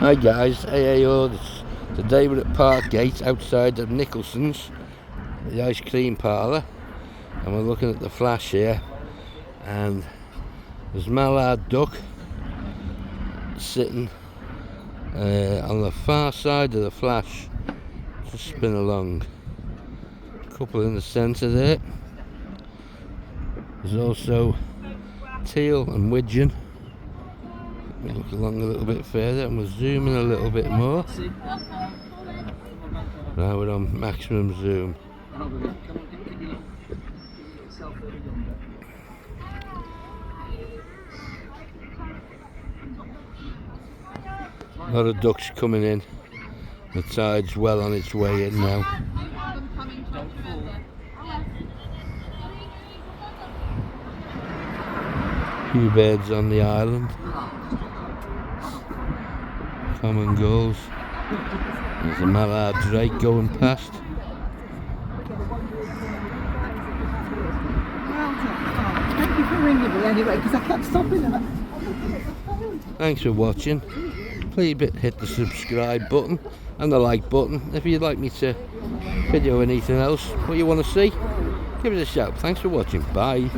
Hi guys, AA-AUDITS. Today we're at Parkgate outside of Nicholson's, the ice cream parlour, and we're looking at the flash here, and there's mallard duck sitting on the far side of the flash, just spin along. A couple in the centre there. There's also teal and widgeon. We look along a little bit further and we're zooming a little bit more. Now we're on maximum zoom. A lot of ducks coming in. The tide's well on its way in now. Few birds on the island. Common gulls. There's a mallard drake going past. Thank you for ringing me anyway, because I kept stopping at. Thanks for watching. Please hit the subscribe button and the like button. If you'd like me to video anything else, what you want to see, give us a shout. Thanks for watching. Bye.